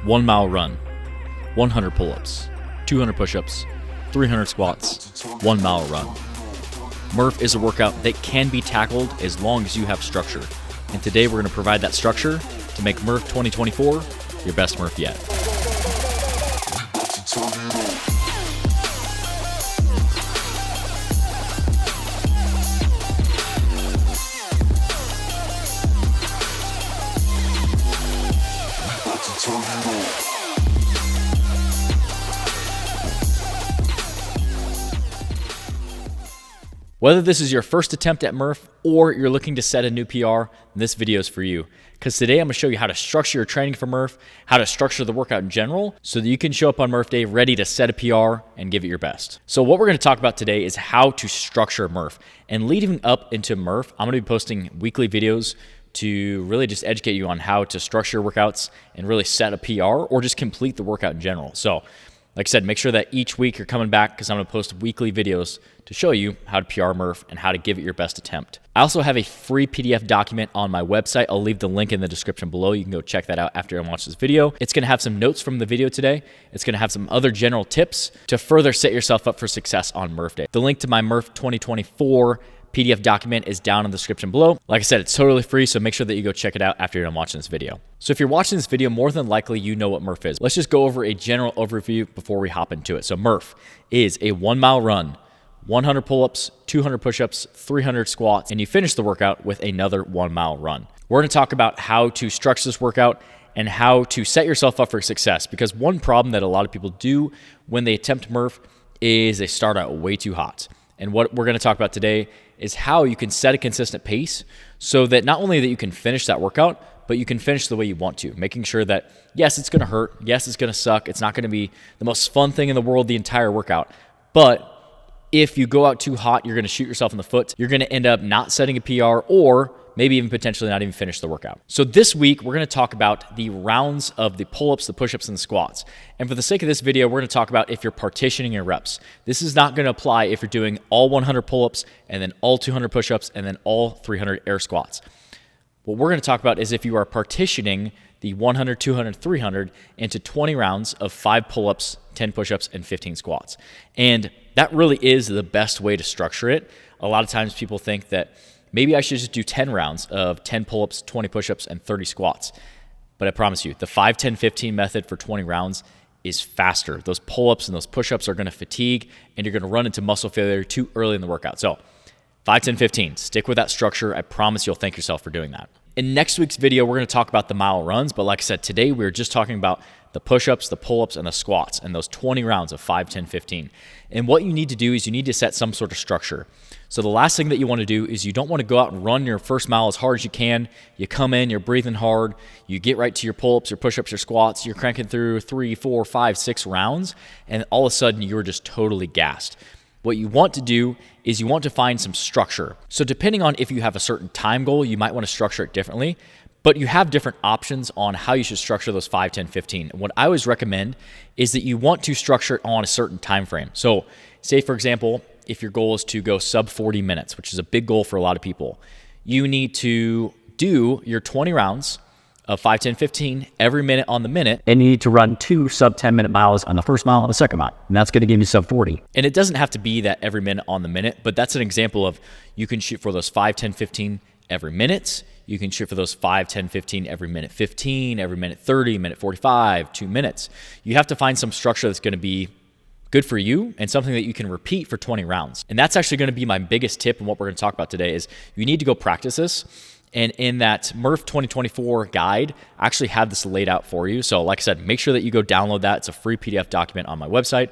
1 mile run, 100 pull-ups, 200 push-ups, 300 squats, 1 mile run. Murph is a workout that can be tackled as long as you have structure. And today we're going to provide that structure to make Murph 2024 your best Murph yet. Whether this is your first attempt at Murph or you're looking to set a new PR, this video is for you. Because today I'm going to show you how to structure your training for Murph, how to structure the workout in general, so that you can show up on Murph Day ready to set a PR and give it your best. So what we're going to talk about today is how to structure Murph. And leading up into Murph, I'm going to be posting weekly videos to really just educate you on how to structure your workouts and really set a PR or just complete the workout in general. So like I said, make sure that each week you're coming back because I'm going to post weekly videos to show you how to PR Murph and how to give it your best attempt. I also have a free PDF document on my website. I'll leave the link in the description below. You can go check that out after I watch this video. It's going to have some notes from the video today. It's going to have some other general tips to further set yourself up for success on Murph Day. The link to my Murph 2024 PDF document is down in the description below. Like I said, it's totally free, so make sure that you go check it out after you're done watching this video. So if you're watching this video, more than likely you know what Murph is. Let's just go over a general overview before we hop into it. So Murph is a 1 mile run, 100 pull-ups, 200 push-ups, 300 squats, and you finish the workout with another 1 mile run. We're going to talk about how to structure this workout and how to set yourself up for success, because one problem that a lot of people do when they attempt Murph is they start out way too hot. And what we're going to talk about today is how you can set a consistent pace so that not only that you can finish that workout, but you can finish the way you want to, making sure that, yes, it's going to hurt. Yes, it's going to suck. It's not going to be the most fun thing in the world the entire workout. But if you go out too hot, you're going to shoot yourself in the foot. You're going to end up not setting a PR or maybe even potentially not even finish the workout. So this week, we're going to talk about the rounds of the pull-ups, the push-ups, and the squats. And for the sake of this video, we're going to talk about if you're partitioning your reps. This is not going to apply if you're doing all 100 pull-ups and then all 200 push-ups and then all 300 air squats. What we're going to talk about is if you are partitioning the 100, 200, 300 into 20 rounds of 5 pull-ups, 10 push-ups, and 15 squats. And that really is the best way to structure it. A lot of times people think that maybe I should just do 10 rounds of 10 pull-ups, 20 push-ups, and 30 squats. But I promise you, the 5, 10, 15 method for 20 rounds is faster. Those pull-ups and those push-ups are going to fatigue, and you're going to run into muscle failure too early in the workout. So 5, 10, 15, stick with that structure. I promise you'll thank yourself for doing that. In next week's video, we're going to talk about the mile runs. But like I said, today we're just talking about the push-ups, the pull-ups, and the squats, and those 20 rounds of 5, 10, 15. And what you need to do is you need to set some sort of structure. So the last thing that you want to do is you don't want to go out and run your first mile as hard as you can. You come in, you're breathing hard, you get right to your pull-ups, your push-ups, your squats, you're cranking through 3, 4, 5, 6 rounds, and all of a sudden you're just totally gassed. What you want to do is you want to find some structure. So depending on if you have a certain time goal, you might want to structure it differently, but you have different options on how you should structure those 5, 10, 15. And what I always recommend is that you want to structure it on a certain time frame. So say, for example, if your goal is to go sub 40 minutes, which is a big goal for a lot of people, you need to do your 20 rounds of 5, 10, 15 every minute on the minute. And you need to run 2 sub 10-minute miles on the first mile and the second mile. And that's going to give you sub 40. And it doesn't have to be that every minute on the minute, but that's an example of you can shoot for those 5, 10, 15 every minute. You can shoot for those 5, 10, 15 every minute 15, every minute 30, minute 45, 2 minutes. You have to find some structure that's going to be good for you and something that you can repeat for 20 rounds. And that's actually going to be my biggest tip, and what we're going to talk about today is you need to go practice this. And in that Murph 2024 guide, I actually have this laid out for you. So like I said, make sure that you go download that. It's a free PDF document on my website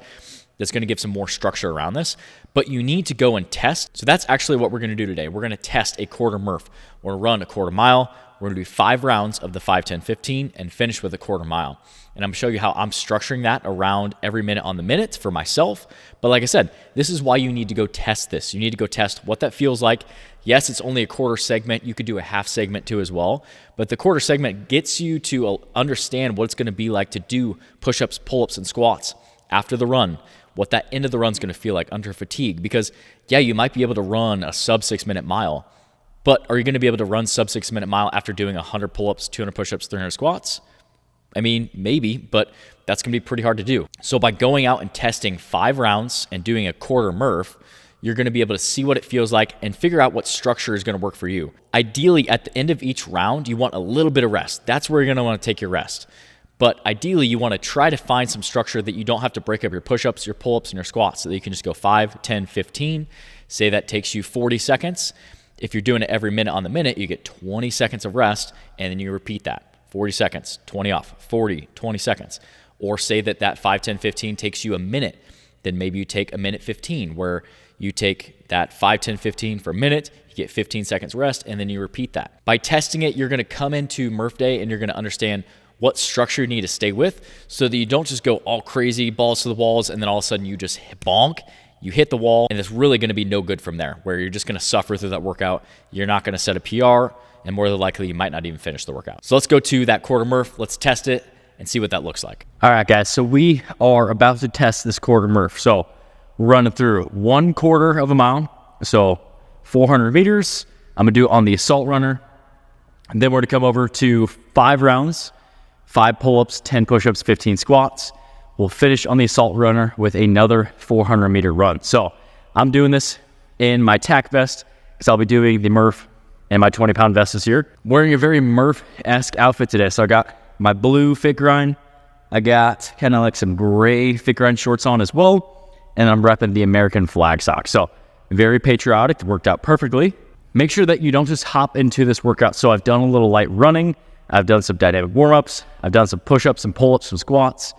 that's going to give some more structure around this. But you need to go and test. So that's actually what we're going to do today. We're going to test a quarter Murph. We're going to run a quarter mile. We're going to do 5 rounds of the 5, 10, 15 and finish with a quarter mile. And I'm going to show you how I'm structuring that around every minute on the minute for myself. But like I said, this is why you need to go test this. You need to go test what that feels like. Yes, it's only a quarter segment. You could do a half segment too as well. But the quarter segment gets you to understand what it's going to be like to do push-ups, pull-ups, and squats after the run, what that end of the run is going to feel like under fatigue. Because yeah, you might be able to run a sub 6-minute mile, but are you going to be able to run sub 6-minute mile after doing 100 pull-ups, 200 push-ups, 300 squats? I mean, maybe, but that's going to be pretty hard to do. So by going out and testing 5 rounds and doing a quarter Murph, you're going to be able to see what it feels like and figure out what structure is going to work for you. Ideally, at the end of each round, you want a little bit of rest. That's where you're going to want to take your rest. But ideally, you want to try to find some structure that you don't have to break up your push-ups, your pull-ups, and your squats, so that you can just go 5, 10, 15. Say that takes you 40 seconds. If you're doing it every minute on the minute, you get 20 seconds of rest, and then you repeat that. 40 seconds, 20 off, 40, 20 seconds. Or say that 5, 10, 15 takes you a minute. Then maybe you take a minute 15, where you take that 5, 10, 15 for a minute, you get 15 seconds rest, and then you repeat that. By testing it, you're going to come into Murph Day and you're going to understand what structure you need to stay with, so that you don't just go all crazy, balls to the walls, and then all of a sudden you just bonk, you hit the wall, and it's really going to be no good from there, where you're just going to suffer through that workout. You're not going to set a PR, and more than likely you might not even finish the workout. So let's go to that quarter Murph. Let's test it and see what that looks like. All right, guys. So we are about to test this quarter Murph. So running through 1/4 of a mile. So 400 meters. I'm going to do it on the assault runner. And then we're going to come over to 5 rounds, 5 pull-ups, 10 push-ups, 15 squats. We'll finish on the assault runner with another 400 meter run. So I'm doing this in my tack vest, because I'll be doing the Murph and my 20-pound vest this year. Wearing a very Murph-esque outfit today. So I got my blue FitGrind. I got kind of like some gray FitGrind shorts on as well. And I'm repping the American flag socks. So very patriotic, worked out perfectly. Make sure that you don't just hop into this workout. So I've done a little light running. I've done some dynamic warm-ups. I've done some push-ups, some pull-ups, some squats.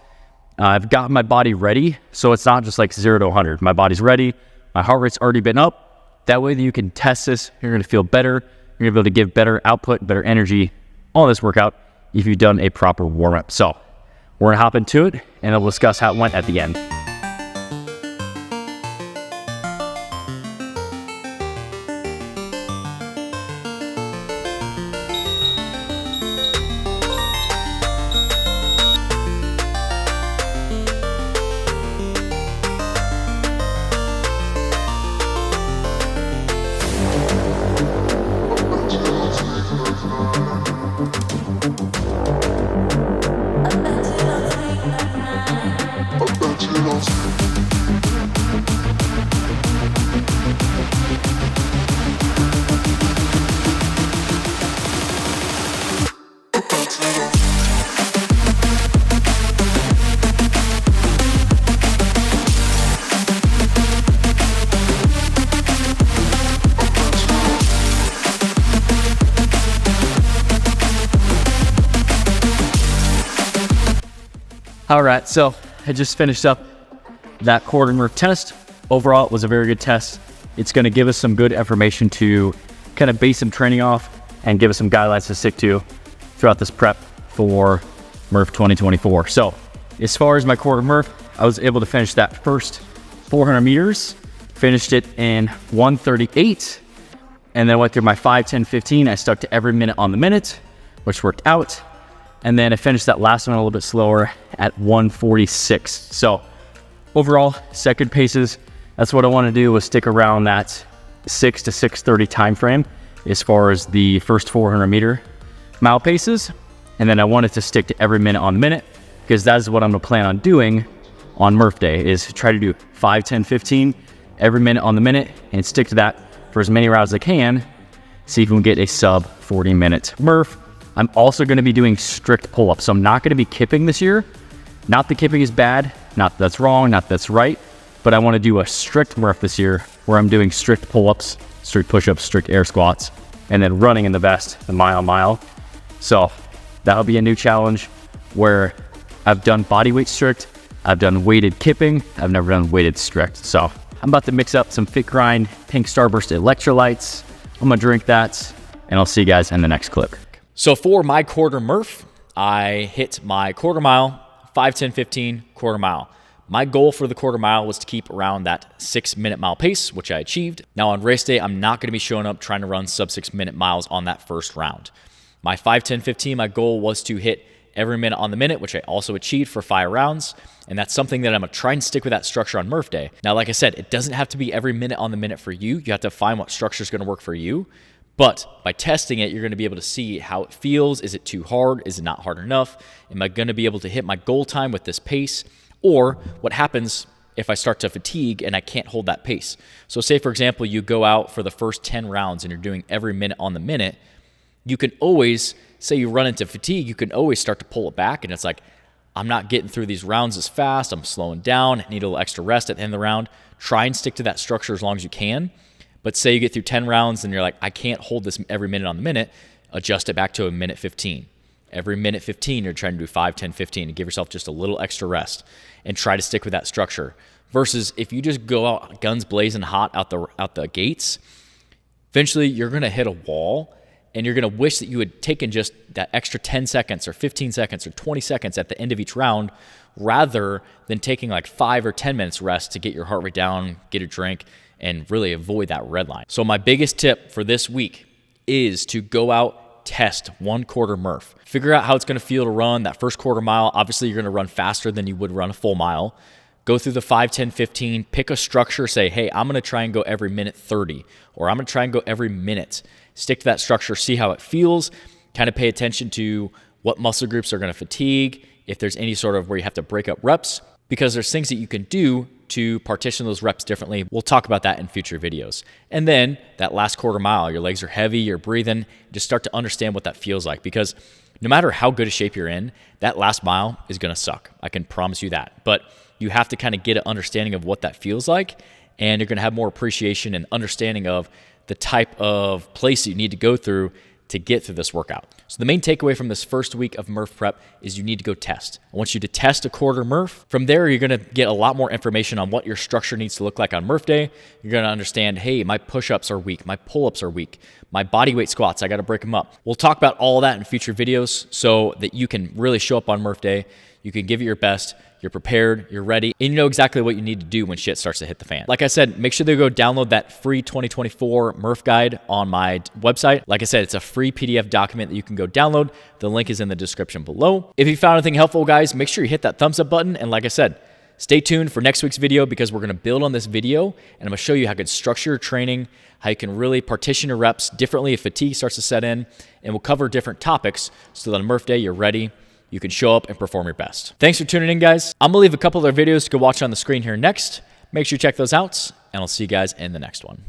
I've got my body ready. So it's not just like 0 to 100. My body's ready. My heart rate's already been up. That way that you can test this. You're going to feel better. You're going to be able to give better output, better energy on this workout if you've done a proper warm-up. So we're going to hop into it, and I'll discuss how it went at the end. All right, so I just finished up that quarter Murph test. Overall, it was a very good test. It's going to give us some good information to kind of base some training off and give us some guidelines to stick to throughout this prep for Murph 2024. So as far as my quarter Murph, I was able to finish that first 400 meters, finished it in 1:38, and then went through my 5, 10, 15. I stuck to every minute on the minute, which worked out. And then I finished that last one a little bit slower at 1:46. So overall, second paces, that's what I want to do, was stick around that 6 to 6:30 time frame as far as the first 400 meter mile paces. And then I wanted to stick to every minute on the minute, because that is what I'm going to plan on doing on Murph Day, is try to do 5, 10, 15 every minute on the minute and stick to that for as many rounds as I can. See if we can get a sub 40-minute Murph. I'm also going to be doing strict pull-ups. So I'm not going to be kipping this year. Not that kipping is bad, not that that's wrong, not that that's right, but I want to do a strict Murph this year where I'm doing strict pull-ups, strict push-ups, strict air squats, and then running in the vest, the mile. So that'll be a new challenge where I've done body weight strict, I've done weighted kipping, I've never done weighted strict. So I'm about to mix up some FitGrind pink Starburst electrolytes. I'm going to drink that, and I'll see you guys in the next clip. So for my quarter Murph, I hit my quarter mile, 5, 10, 15, quarter mile. My goal for the quarter mile was to keep around that 6-minute mile pace, which I achieved. Now on race day, I'm not going to be showing up trying to run sub 6-minute miles on that first round. My 5, 10, 15, my goal was to hit every minute on the minute, which I also achieved for 5 rounds. And that's something that I'm going to try and stick with that structure on Murph Day. Now, like I said, it doesn't have to be every minute on the minute for you. You have to find what structure is going to work for you. But by testing it, you're going to be able to see how it feels. Is it too hard? Is it not hard enough? Am I going to be able to hit my goal time with this pace? Or what happens if I start to fatigue and I can't hold that pace? So say, for example, you go out for the first 10 rounds and you're doing every minute on the minute. You can always, say you run into fatigue, you can always start to pull it back. And it's like, I'm not getting through these rounds as fast. I'm slowing down. I need a little extra rest at the end of the round. Try and stick to that structure as long as you can. But say you get through 10 rounds and you're like, I can't hold this every minute on the minute, adjust it back to a minute 15. Every minute 15, you're trying to do 5, 10, 15 and give yourself just a little extra rest and try to stick with that structure. Versus if you just go out guns blazing hot out the gates, eventually you're going to hit a wall and you're going to wish that you had taken just that extra 10 seconds or 15 seconds or 20 seconds at the end of each round rather than taking like 5 or 10 minutes rest to get your heart rate down, get a drink, and really avoid that red line. So my biggest tip for this week is to go out, test 1 quarter Murph. Figure out how it's going to feel to run that first quarter mile. Obviously, you're going to run faster than you would run a full mile. Go through the 5, 10, 15, pick a structure, say, hey, I'm going to try and go every minute 30, or I'm going to try and go every minute. Stick to that structure, see how it feels, kind of pay attention to what muscle groups are going to fatigue, if there's any sort of where you have to break up reps, because there's things that you can do to partition those reps differently. We'll talk about that in future videos. And then that last quarter mile, your legs are heavy, you're breathing, just start to understand what that feels like, because no matter how good a shape you're in, that last mile is going to suck. I can promise you that. But you have to kind of get an understanding of what that feels like, and you're going to have more appreciation and understanding of the type of place you need to go through to get through this workout. So the main takeaway from this first week of Murph prep is you need to go test. I want you to test a quarter Murph. From there, you're going to get a lot more information on what your structure needs to look like on Murph day. You're going to understand, hey, my push-ups are weak, my pull-ups are weak, my body weight squats, I got to break them up. We'll talk about all that in future videos so that you can really show up on Murph day. You can give it your best. You're prepared, you're ready, and you know exactly what you need to do when shit starts to hit the fan. Like I said, make sure to go download that free 2024 Murph guide on my website. Like I said, it's a free PDF document that you can go download. The link is in the description below. If you found anything helpful, guys, make sure you hit that thumbs up button. And like I said, stay tuned for next week's video because we're going to build on this video and I'm going to show you how you can structure your training, how you can really partition your reps differently if fatigue starts to set in, and we'll cover different topics so that on Murph day, you're ready. You can show up and perform your best. Thanks for tuning in, guys. I'm gonna leave a couple other videos to go watch on the screen here next. Make sure you check those out, and I'll see you guys in the next one.